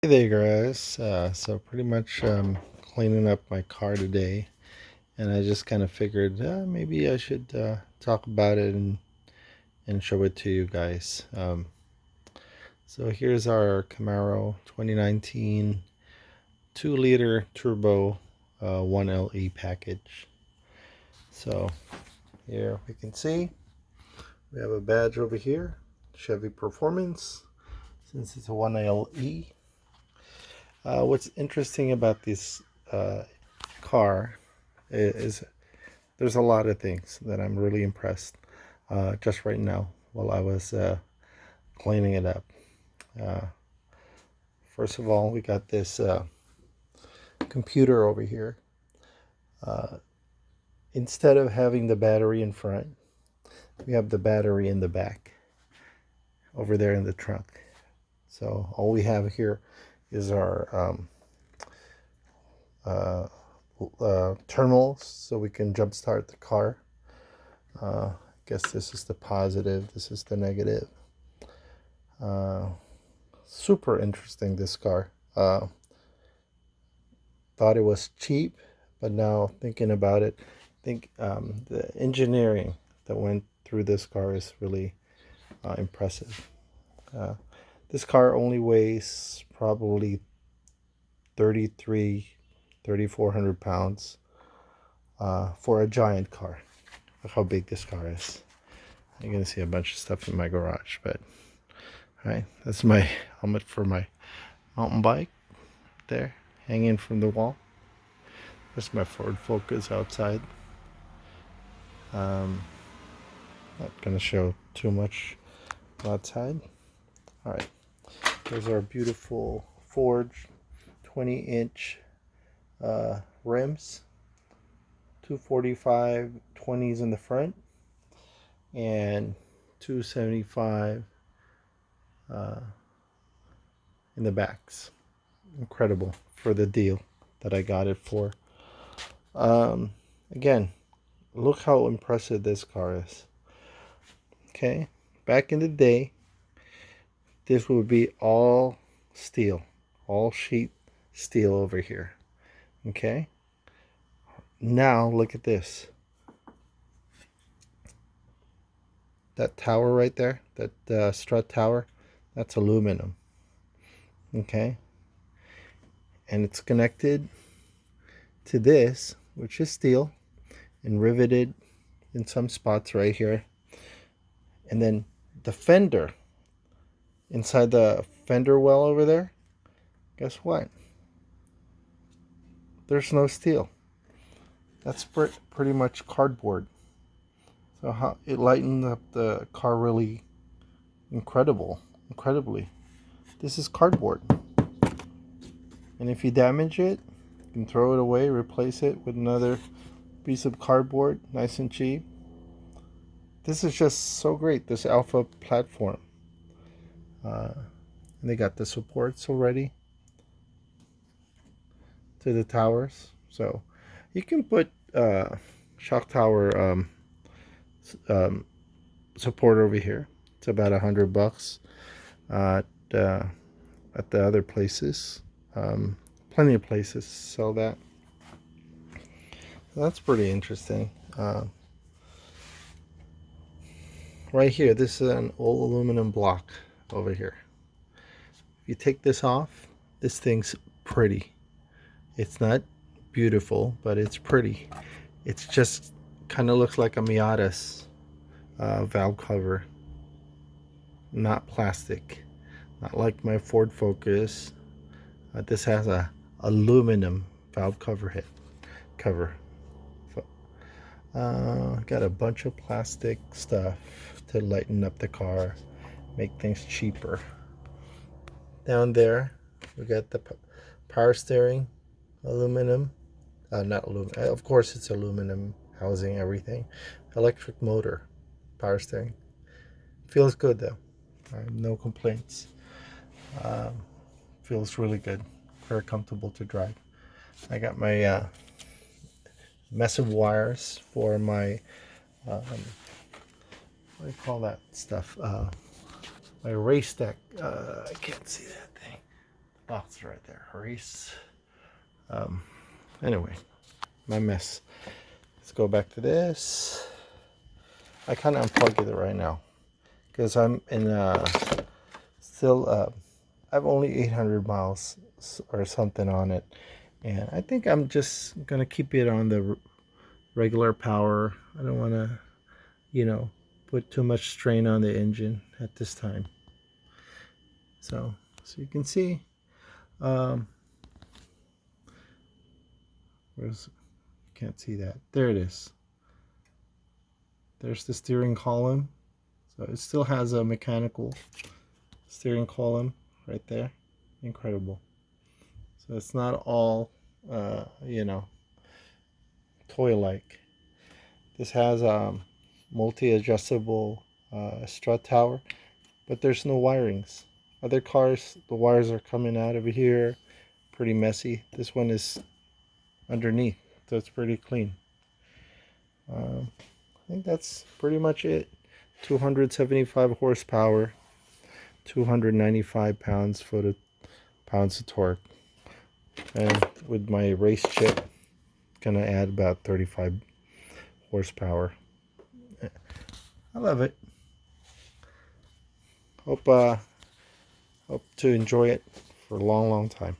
Hey there, guys. So pretty much cleaning up my car today, and I just kind of figured maybe I should talk about it and show it to you guys. So here's our Camaro 2019 2-liter turbo 1LE package. So here we can see we have a badge over here, Chevy Performance, since it's a 1LE. What's interesting about this car is there's a lot of things that I'm really impressed just right now while I was cleaning it up. Uh, First of all, we got this computer over here. Uh, Instead of having the battery in front, we have the battery in the back over there in the trunk. So all we have here is our terminals so we can jump start the car. I guess this is the positive, this is the negative. Super interesting, this car. Thought it was cheap, but now thinking about it, I think the engineering that went through this car is really impressive. This car only weighs probably 3,400 pounds for a giant car. Look how big this car is. You're gonna see a bunch of stuff in my garage, but all right, that's my helmet for my mountain bike there, hanging from the wall. There's my Ford Focus outside. Not gonna show too much outside. All right, there's our beautiful Ford 20-inch rims, 245 20s in the front and 275 in the backs. Incredible for the deal that I got it for. Again, look how impressive this car is. Okay, back in the day, this would be all steel, all sheet steel over here. Okay, now look at this. That tower right there, that strut tower, that's aluminum. Okay, and it's connected to this, which is steel, and riveted in some spots right here. And then the fender, inside the fender well over there, guess what? There's no steel. That's pretty much cardboard. So how it lightened up the car really incredibly. This is cardboard. And if you damage it, you can throw it away, replace it with another piece of cardboard, nice and cheap. This is just so great, this Alpha platform. And they got the supports already to the towers. So you can put shock tower support over here. It's about $100 at the other places. Plenty of places sell that. So that's pretty interesting. Right here, this is an old aluminum block over here. If you take this off, this thing's pretty. It's not beautiful, but it's pretty. It's just kind of looks like a Miata's valve cover, not plastic, not like my Ford Focus. This has a aluminum valve cover. Got a bunch of plastic stuff to lighten up the car, make things cheaper. Down there, we got the power steering, aluminum. Not aluminum. Of course, it's aluminum housing, everything. Electric motor, power steering. Feels good though. No complaints. Feels really good. Very comfortable to drive. I got my massive wires for my what do you call that stuff? My race deck. I can't see that thing. box right there. Erase. Anyway, my mess. Let's go back to this. I kind of unplugged it right now because I'm in still I have only 800 miles or something on it, and I think I'm just gonna keep it on the regular power. I don't want to, put too much strain on the engine at this time. So you can see, where's, you can't see that. There it is. There's the steering column. So it still has a mechanical steering column right there. Incredible. So it's not all, toy-like. This has a multi-adjustable strut tower, but there's no wirings. Other cars, the wires are coming out of here, pretty messy. This one is underneath, so it's pretty clean. I think that's pretty much it. 275 horsepower, 295 pounds of torque, and with my race chip, gonna add about 35 horsepower. I love it. Hope to enjoy it for a long time.